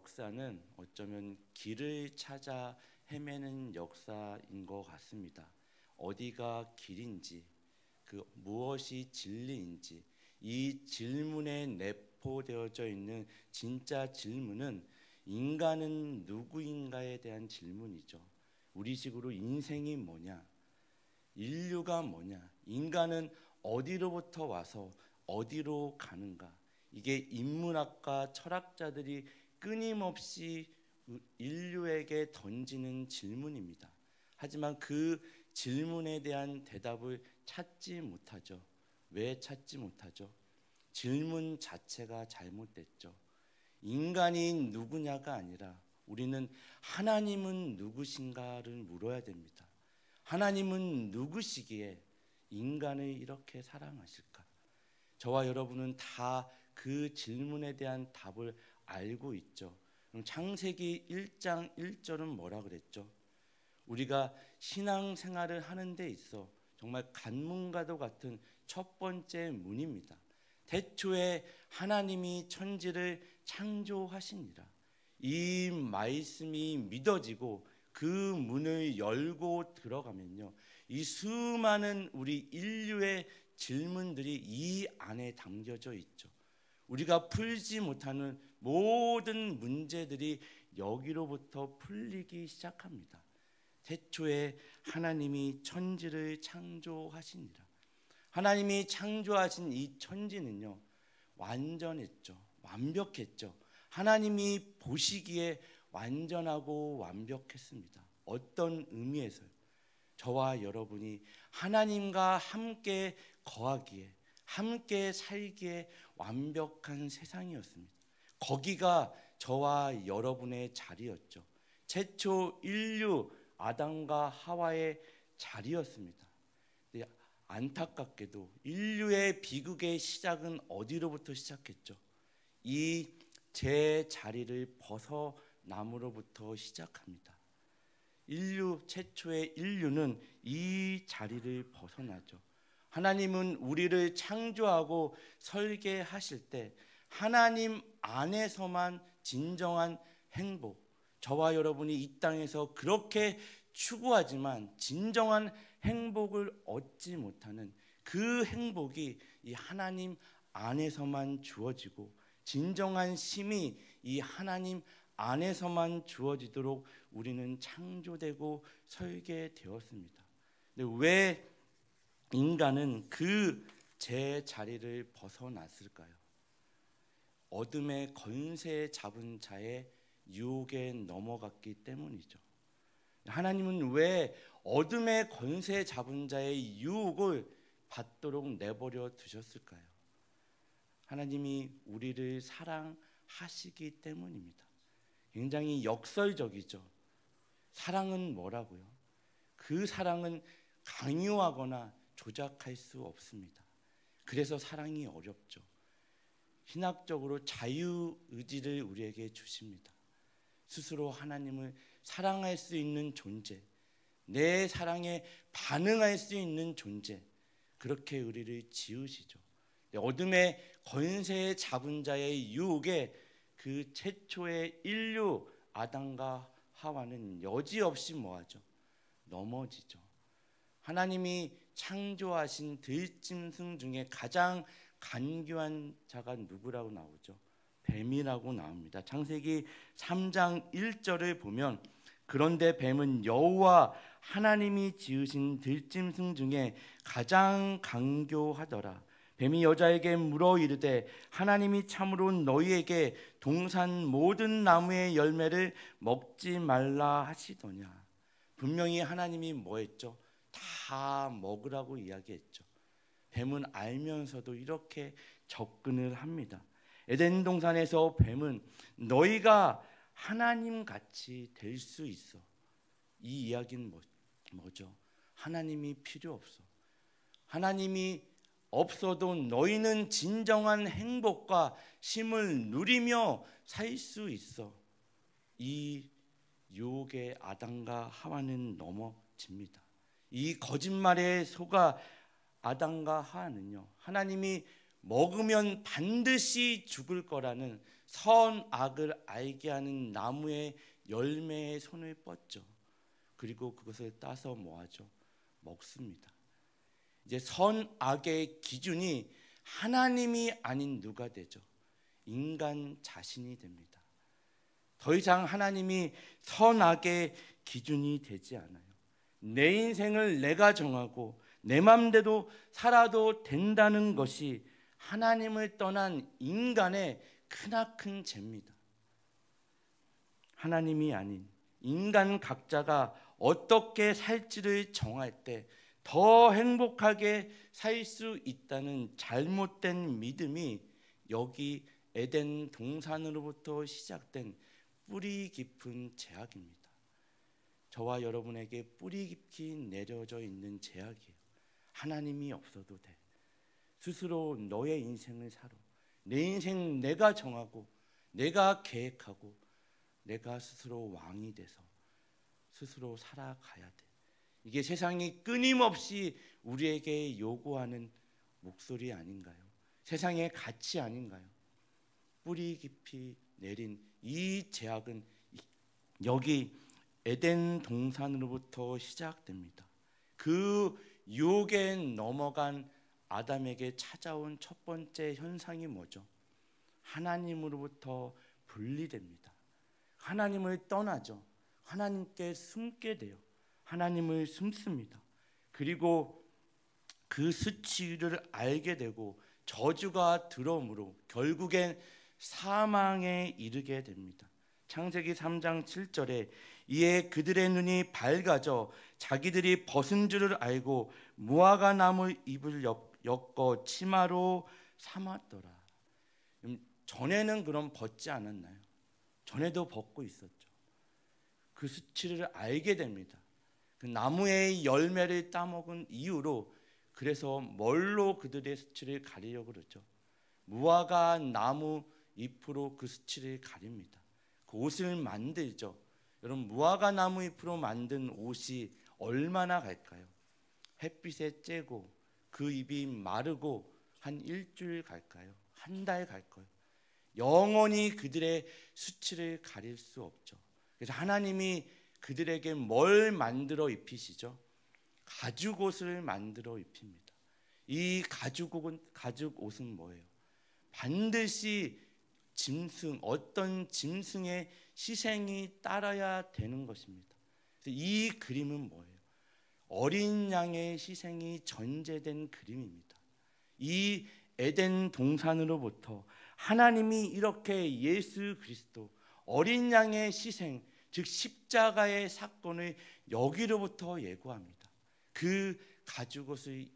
역사는 어쩌면 길을 찾아 헤매는 역사인 것 같습니다. 어디가 길인지, 무엇이 진리인지, 이 질문에 내포되어져 있는 진짜 질문은 인간은 누구인가에 대한 질문이죠. 우리식으로 인생이 뭐냐, 인류가 뭐냐, 인간은 어디로부터 와서 어디로 가는가. 이게 인문학과 철학자들이 끊임없이 인류에게 던지는 질문입니다. 하지만 그 질문에 대한 대답을 찾지 못하죠. 왜 찾지 못하죠? 질문 자체가 잘못됐죠. 인간이 누구냐가 아니라 우리는 하나님은 누구신가를 물어야 됩니다. 하나님은 누구시기에 인간을 이렇게 사랑하실까? 저와 여러분은 다 그 질문에 대한 답을 알고 있죠. 그럼 창세기 1장 1절은 뭐라 그랬죠? 우리가 신앙생활을 하는 데 있어 정말 간문과도 같은 첫 번째 문입니다. 태초에 하나님이 천지를 창조하시니라. 이 말씀이 믿어지고 그 문을 열고 들어가면요, 이 수많은 우리 인류의 질문들이 이 안에 담겨져 있죠. 우리가 풀지 못하는 모든 문제들이 여기로부터 풀리기 시작합니다. 태초에 하나님이 천지를 창조하시니라. 하나님이 창조하신 이 천지는요, 완전했죠. 완벽했죠. 하나님이 보시기에 완전하고 완벽했습니다. 어떤 의미에서요? 저와 여러분이 하나님과 함께 거하기에, 함께 살기에 완벽한 세상이었습니다. 거기가 저와 여러분의 자리였죠. 최초 인류 아담과 하와의 자리였습니다. 안타깝게도 인류의 비극의 시작은 어디로부터 시작했죠? 이 제 자리를 벗어남으로부터 시작합니다. 최초의 인류는 이 자리를 벗어나죠. 하나님은 우리를 창조하고 설계하실 때 하나님 안에서만 진정한 행복, 저와 여러분이 이 땅에서 그렇게 추구하지만 진정한 행복을 얻지 못하는 그 행복이 이 하나님 안에서만 주어지고, 진정한 쉼이 이 하나님 안에서만 주어지도록 우리는 창조되고 설계되었습니다. 근데 왜 인간은 그 제 자리를 벗어났을까요? 어둠의 권세 잡은 자의 유혹에 넘어갔기 때문이죠. 하나님은 왜 어둠의 권세 잡은 자의 유혹을 받도록 내버려 두셨을까요? 하나님이 우리를 사랑하시기 때문입니다. 굉장히 역설적이죠. 사랑은 뭐라고요? 그 사랑은 강요하거나 조작할 수 없습니다. 그래서 사랑이 어렵죠. 신학적으로 자유의지를 우리에게 주십니다. 스스로 하나님을 사랑할 수 있는 존재, 내 사랑에 반응할 수 있는 존재, 그렇게 우리를 지으시죠. 어둠의 권세에 잡은 자의 유혹에 그 최초의 인류 아담과 하와는 여지없이 뭐하죠? 넘어지죠. 하나님이 창조하신 들짐승 중에 가장 간교한 자가 누구라고 나오죠? 뱀이라고 나옵니다. 창세기 3장 1절을 보면, 그런데 뱀은 여호와 하나님이 지으신 들짐승 중에 가장 간교하더라. 뱀이 여자에게 물어 이르되 하나님이 참으로 너희에게 동산 모든 나무의 열매를 먹지 말라 하시더냐. 분명히 하나님이 뭐 했죠? 다 먹으라고 이야기했죠. 뱀은 알면서도 이렇게 접근을 합니다. 에덴 동산에서 뱀은 너희가 하나님 같이 될 수 있어. 이 이야기는 뭐죠? 하나님이 필요 없어. 하나님이 없어도 너희는 진정한 행복과 쉼을 누리며 살 수 있어. 이 유혹의 아담과 하와는 넘어집니다. 이 거짓말에 속아 아담과 하와는요, 하나님이 먹으면 반드시 죽을 거라는 선악을 알게 하는 나무의 열매에 손을 뻗죠. 그리고 그것을 따서 뭐하죠? 먹습니다. 이제 선악의 기준이 하나님이 아닌 누가 되죠? 인간 자신이 됩니다. 더 이상 하나님이 선악의 기준이 되지 않아요. 내 인생을 내가 정하고 내 맘대로 살아도 된다는 것이 하나님을 떠난 인간의 크나큰 죄입니다. 하나님이 아닌 인간 각자가 어떻게 살지를 정할 때 더 행복하게 살 수 있다는 잘못된 믿음이 여기 에덴 동산으로부터 시작된 뿌리 깊은 죄악입니다. 저와 여러분에게 뿌리 깊이 내려져 있는 죄악이에요. 하나님이 없어도 돼. 스스로 너의 인생을 살아. 내 인생 내가 정하고 내가 계획하고 내가 스스로 왕이 돼서 스스로 살아가야 돼. 이게 세상이 끊임없이 우리에게 요구하는 목소리 아닌가요? 세상의 가치 아닌가요? 뿌리 깊이 내린 이 죄악은 여기 에덴 동산으로부터 시작됩니다. 그 유혹에 넘어간 아담에게 찾아온 첫 번째 현상이 뭐죠? 하나님으로부터 분리됩니다. 하나님을 떠나죠. 하나님께 숨게 돼요. 하나님을 숨습니다. 그리고 그 수치를 알게 되고 저주가 들어오므로 결국엔 사망에 이르게 됩니다. 창세기 3장 7절에 이에 그들의 눈이 밝아져 자기들이 벗은 줄을 알고 무화과 나무 잎을 엮어 치마로 삼았더라. 전에는 그럼 벗지 않았나요? 전에도 벗고 있었죠. 그 수치를 알게 됩니다. 그 나무의 열매를 따먹은 이후로 그래서 뭘로 그들의 수치를 가리려고 그러죠? 무화과 나무 잎으로 그 수치를 가립니다. 그 옷을 만들죠. 여러분 무화과 나무 잎으로 만든 옷이 얼마나 갈까요? 햇빛에 쬐고 그 잎이 마르고 한 일주일 갈까요? 한 달 갈까요? 영원히 그들의 수치를 가릴 수 없죠. 그래서 하나님이 그들에게 뭘 만들어 입히시죠? 가죽 옷을 만들어 입힙니다. 이 가죽 옷은 뭐예요? 반드시 어떤 짐승의 희생이 따라야 되는 것입니다. 이 그림은 뭐예요? 어린 양의 희생이 전제된 그림입니다. 이 에덴 동산으로부터 하나님이 이렇게 예수 그리스도 어린 양의 희생, 즉 십자가의 사건을 여기로부터 예고합니다. 그 가죽옷을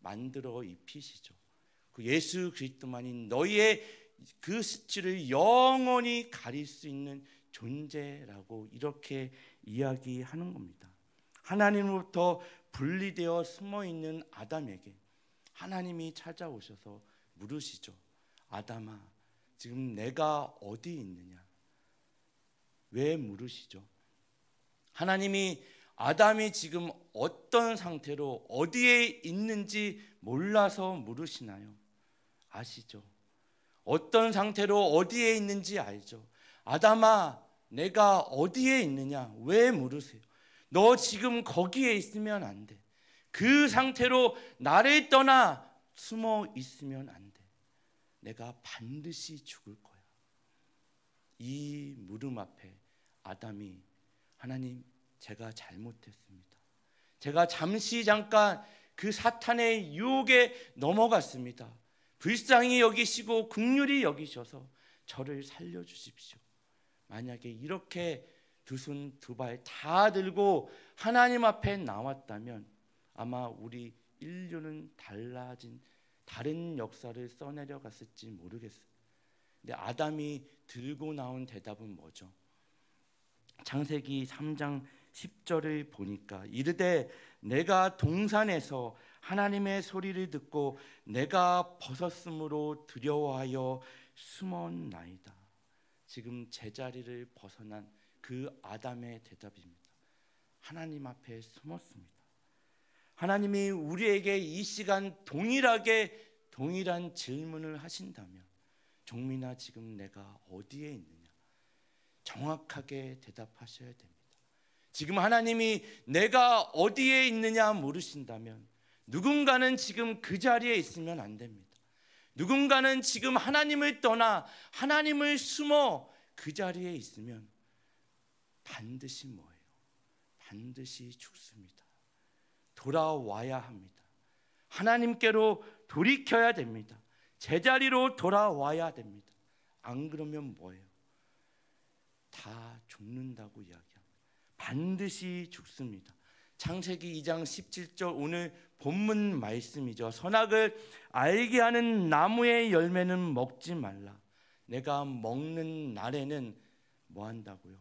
만들어 입히시죠. 그 예수 그리스도만이 너희의 그 수치를 영원히 가릴 수 있는 존재라고 이렇게 이야기하는 겁니다. 하나님으로부터 분리되어 숨어있는 아담에게 하나님이 찾아오셔서 물으시죠. 아담아, 지금 내가 어디 있느냐? 왜 물으시죠? 하나님이 아담이 지금 어떤 상태로 어디에 있는지 몰라서 물으시나요? 아시죠? 어떤 상태로 어디에 있는지 알죠? 아담아, 내가 어디에 있느냐? 왜 물으세요? 너 지금 거기에 있으면 안 돼. 그 상태로 나를 떠나 숨어 있으면 안 돼. 내가 반드시 죽을 거야. 이 물음 앞에 아담이 하나님, 제가 잘못했습니다. 제가 잠깐 그 사탄의 유혹에 넘어갔습니다. 불쌍히 여기시고 긍휼히 여기셔서 저를 살려주십시오. 만약에 이렇게 두 손 두 발 다 들고 하나님 앞에 나왔다면 아마 우리 인류는 달라진 다른 역사를 써내려 갔을지 모르겠어요. 근데 아담이 들고 나온 대답은 뭐죠? 창세기 3장 10절을 보니까 이르되 내가 동산에서 하나님의 소리를 듣고 내가 벗었으므로 두려워하여 숨었나이다. 지금 제자리를 벗어난 그 아담의 대답입니다. 하나님 앞에 숨었습니다. 하나님이 우리에게 이 시간 동일한 질문을 하신다면 종민아, 지금 내가 어디에 있느냐? 정확하게 대답하셔야 됩니다. 지금 하나님이 내가 어디에 있느냐 물으신다면 누군가는 지금 그 자리에 있으면 안 됩니다. 누군가는 지금 하나님을 떠나 하나님을 숨어 그 자리에 있으면 반드시 뭐예요? 반드시 죽습니다. 돌아와야 합니다. 하나님께로 돌이켜야 됩니다. 제자리로 돌아와야 됩니다. 안 그러면 뭐예요? 다 죽는다고 이야기합니다. 반드시 죽습니다. 창세기 2장 17절 오늘 본문 말씀이죠. 선악을 알게 하는 나무의 열매는 먹지 말라. 내가 먹는 날에는 뭐 한다고요?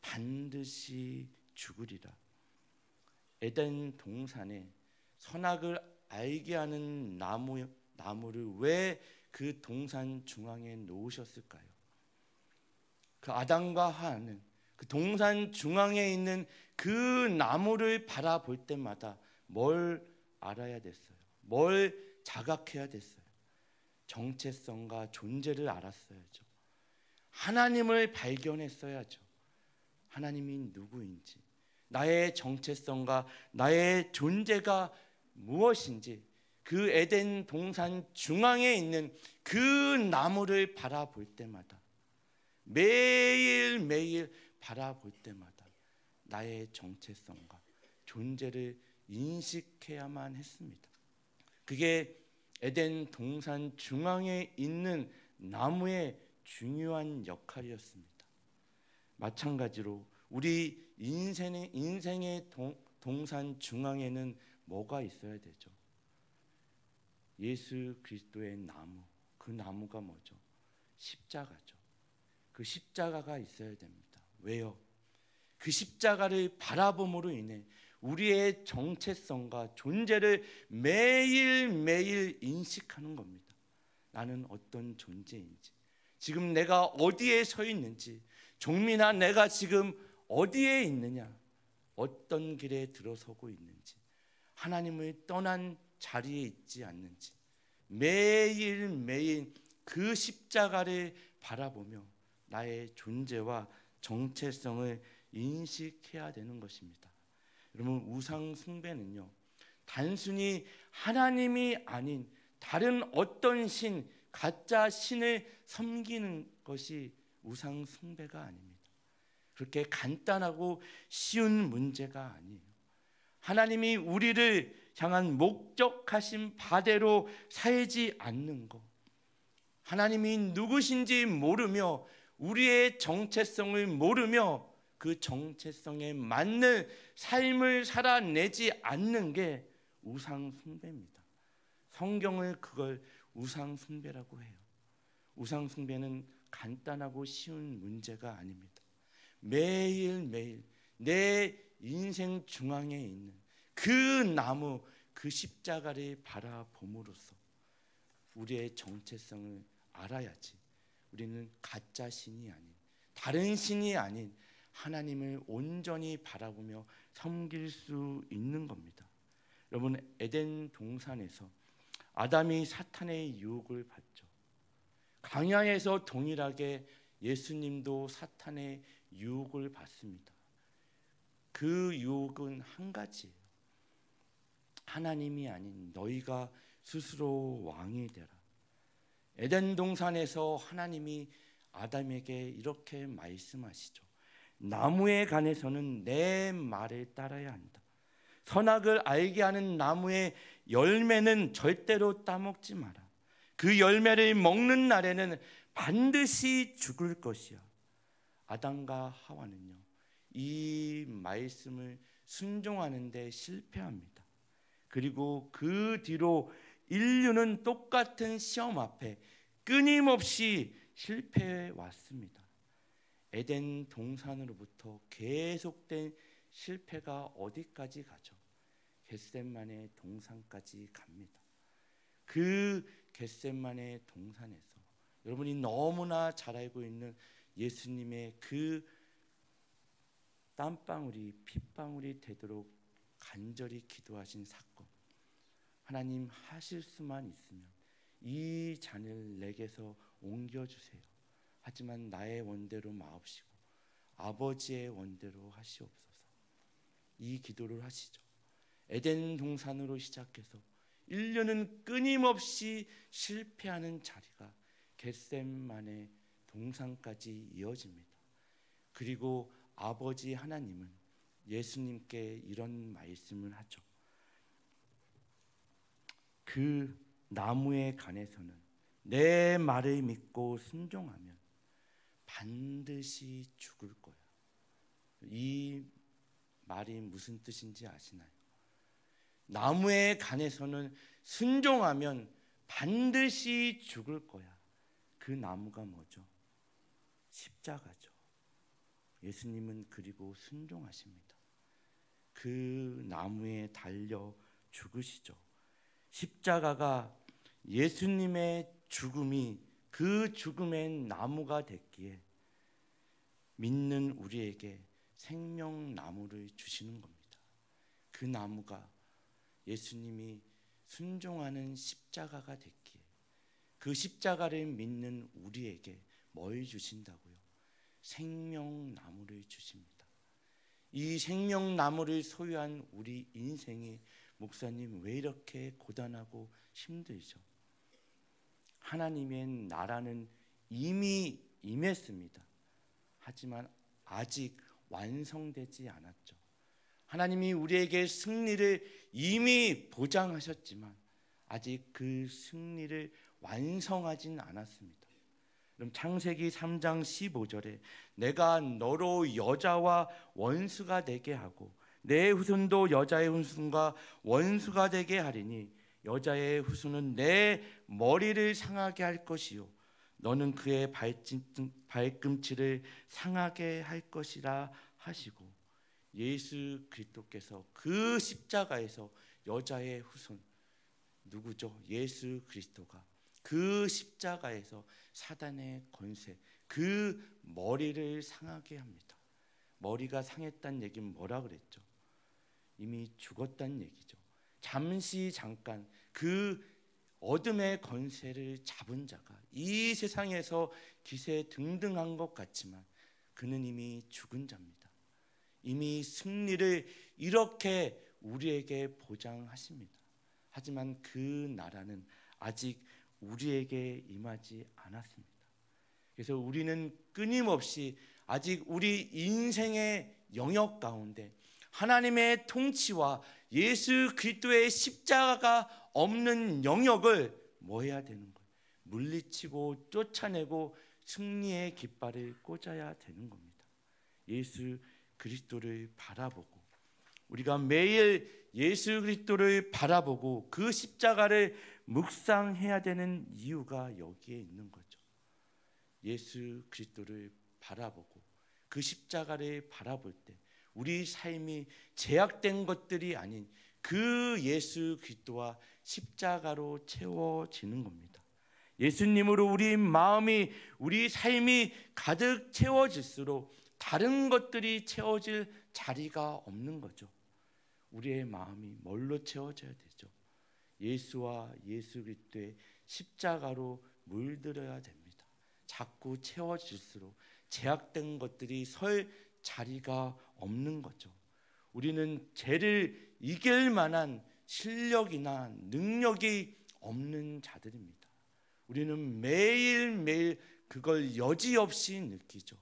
반드시 죽으리라. 에덴 동산에 선악을 알게 하는 나무를 왜 그 동산 중앙에 놓으셨을까요? 그 아담과 하와는 그 동산 중앙에 있는 그 나무를 바라볼 때마다 뭘 알아야 됐어요? 뭘 자각해야 됐어요? 정체성과 존재를 알았어야죠. 하나님을 발견했어야죠. 하나님이 누구인지, 나의 정체성과 나의 존재가 무엇인지 그 에덴 동산 중앙에 있는 그 나무를 바라볼 때마다, 매일매일 바라볼 때마다 나의 정체성과 존재를 인식해야만 했습니다. 그게 에덴 동산 중앙에 있는 나무의 중요한 역할이었습니다. 마찬가지로 우리 인생의 동산 중앙에는 뭐가 있어야 되죠? 예수 그리스도의 나무, 그 나무가 뭐죠? 십자가죠. 그 십자가가 있어야 됩니다. 왜요? 그 십자가를 바라봄으로 인해 우리의 정체성과 존재를 매일매일 인식하는 겁니다. 나는 어떤 존재인지, 지금 내가 어디에 서 있는지, 종민아 내가 지금 어디에 있느냐, 어떤 길에 들어서고 있는지, 하나님을 떠난 자리에 있지 않는지 매일매일 그 십자가를 바라보며 나의 존재와 정체성을 인식해야 되는 것입니다. 여러분, 우상 숭배는요, 단순히 하나님이 아닌 다른 어떤 신, 가짜 신을 섬기는 것이 우상 숭배가 아닙니다. 그렇게 간단하고 쉬운 문제가 아니에요. 하나님이 우리를 향한 목적하신 바대로 살지 않는 것, 하나님이 누구신지 모르며 우리의 정체성을 모르며 그 정체성에 맞는 삶을 살아내지 않는 게 우상 숭배입니다. 성경을 그걸 우상 숭배라고 해요. 우상 숭배는 간단하고 쉬운 문제가 아닙니다. 매일매일 내 인생 중앙에 있는 그 나무, 그 십자가를 바라봄으로써 우리의 정체성을 알아야지 우리는 가짜 신이 아닌, 다른 신이 아닌 하나님을 온전히 바라보며 섬길 수 있는 겁니다. 여러분, 에덴 동산에서 아담이 사탄의 유혹을 받죠. 광야에서 동일하게 예수님도 사탄의 유혹을 받습니다. 그 유혹은 한 가지예요. 하나님이 아닌 너희가 스스로 왕이 되라. 에덴 동산에서 하나님이 아담에게 이렇게 말씀하시죠. 나무에 관해서는 내 말을 따라야 한다. 선악을 알게 하는 나무의 열매는 절대로 따먹지 마라. 그 열매를 먹는 날에는 반드시 죽을 것이야. 아담과 하와는요, 이 말씀을 순종하는 데 실패합니다. 그리고 그 뒤로 인류는 똑같은 시험 앞에 끊임없이 실패해 왔습니다. 에덴 동산으로부터 계속된 실패가 어디까지 가죠? 겟세마네 동산까지 갑니다. 그 겟세마네 동산에서 여러분이 너무나 잘 알고 있는 예수님의 그 땀방울이 핏방울이 되도록 간절히 기도하신 사건, 하나님 하실 수만 있으면 이 잔을 내게서 옮겨주세요. 하지만 나의 원대로 마옵시고 아버지의 원대로 하시옵소서. 이 기도를 하시죠. 에덴 동산으로 시작해서 1년은 끊임없이 실패하는 자리가 겟세마네 동산까지 이어집니다. 그리고 아버지 하나님은 예수님께 이런 말씀을 하죠. 그 나무에 관해서는 내 말을 믿고 순종하면 반드시 죽을 거야. 이 말이 무슨 뜻인지 아시나요? 나무에 관해서는 순종하면 반드시 죽을 거야. 그 나무가 뭐죠? 십자가죠. 예수님은 그리고 순종하십니다. 그 나무에 달려 죽으시죠. 십자가가 예수님의 죽음이 그 죽음의 나무가 됐기에 믿는 우리에게 생명나무를 주시는 겁니다. 그 나무가 예수님이 순종하는 십자가가 됐기에 그 십자가를 믿는 우리에게 뭘 주신다고요? 생명나무를 주십니다. 이 생명나무를 소유한 우리 인생이 목사님 왜 이렇게 고단하고 힘들죠? 하나님의 나라는 이미 임했습니다. 하지만 아직 완성되지 않았죠. 하나님이 우리에게 승리를 이미 보장하셨지만 아직 그 승리를 완성하진 않았습니다. 그럼 창세기 3장 15절에 내가 너로 여자와 원수가 되게 하고 내 후손도 여자의 후손과 원수가 되게 하리니 여자의 후손은 내 머리를 상하게 할 것이요 너는 그의 발꿈치를 상하게 할 것이라 하시고, 예수 그리스도께서 그 십자가에서 여자의 후손 누구죠? 예수 그리스도가 그 십자가에서 사단의 권세, 그 머리를 상하게 합니다. 머리가 상했다는 얘기는 뭐라 그랬죠? 이미 죽었다는 얘기죠. 잠깐 그 어둠의 권세를 잡은 자가 이 세상에서 기세등등한 것 같지만 그는 이미 죽은 자입니다. 이미 승리를 이렇게 우리에게 보장하십니다. 하지만 그 나라는 아직 우리에게 임하지 않았습니다. 그래서 우리는 끊임없이 아직 우리 인생의 영역 가운데 하나님의 통치와 예수 그리스도의 십자가가 없는 영역을 뭐 해야 되는 거예요? 물리치고 쫓아내고 승리의 깃발을 꽂아야 되는 겁니다. 예수 그리스도를 바라보고 우리가 매일 예수 그리스도를 바라보고 그 십자가를 묵상해야 되는 이유가 여기에 있는 거죠. 예수 그리스도를 바라보고 그 십자가를 바라볼 때 우리 삶이 제약된 것들이 아닌 그 예수 그리스도와 십자가로 채워지는 겁니다. 예수님으로 우리 마음이 우리 삶이 가득 채워질수록 다른 것들이 채워질 자리가 없는 거죠. 우리의 마음이 뭘로 채워져야 되죠? 예수와 예수 그리스도의 십자가로 물들어야 됩니다. 자꾸 채워질수록 제약된 것들이 설 자리가 없는 거죠. 우리는 죄를 이길 만한 실력이나 능력이 없는 자들입니다. 우리는 매일매일 그걸 여지없이 느끼죠.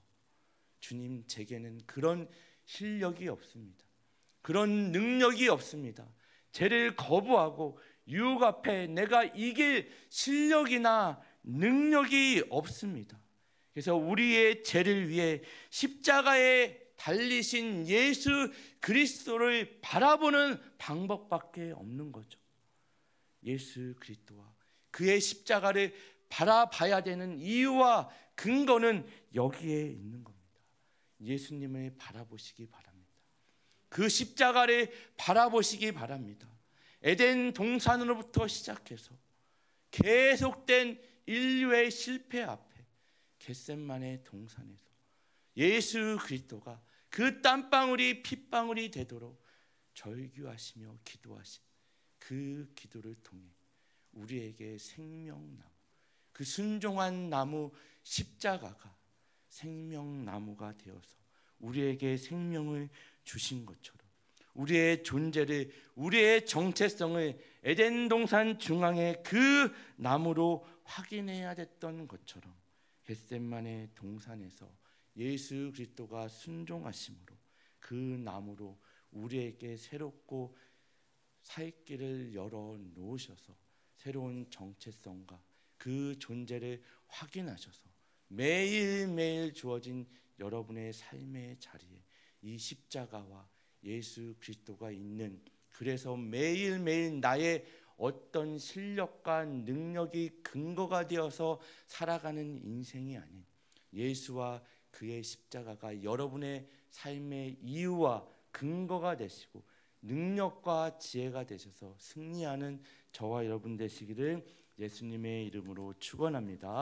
주님, 제게는 그런 실력이 없습니다. 그런 능력이 없습니다. 죄를 거부하고 유혹 앞에 내가 이길 실력이나 능력이 없습니다. 그래서 우리의 죄를 위해 십자가에 달리신 예수 그리스도를 바라보는 방법밖에 없는 거죠. 예수 그리스도와 그의 십자가를 바라봐야 되는 이유와 근거는 여기에 있는 겁니다. 예수님을 바라보시기 바랍니다. 그 십자가를 바라보시기 바랍니다. 에덴 동산으로부터 시작해서 계속된 인류의 실패 앞에 겟세마네 동산에서 예수 그리스도가 그 땀방울이 핏방울이 되도록 절규하시며 기도하신 그 기도를 통해 우리에게 생명나무, 그 순종한 나무 십자가가 생명나무가 되어서 우리에게 생명을 주신 것처럼 우리의 존재를, 우리의 정체성을 에덴 동산 중앙의 그 나무로 확인해야 됐던 것처럼 겟세마네 동산에서 예수 그리스도가 순종하심으로 그 나무로 우리에게 새롭고 살 길을 열어 놓으셔서 새로운 정체성과 그 존재를 확인하셔서 매일매일 주어진 여러분의 삶의 자리에 이 십자가와 예수 그리스도가 있는, 그래서 매일매일 나의 어떤 실력과 능력이 근거가 되어서 살아가는 인생이 아닌 예수와 그의 십자가가 여러분의 삶의 이유와 근거가 되시고 능력과 지혜가 되셔서 승리하는 저와 여러분 되시기를 예수님의 이름으로 축원합니다.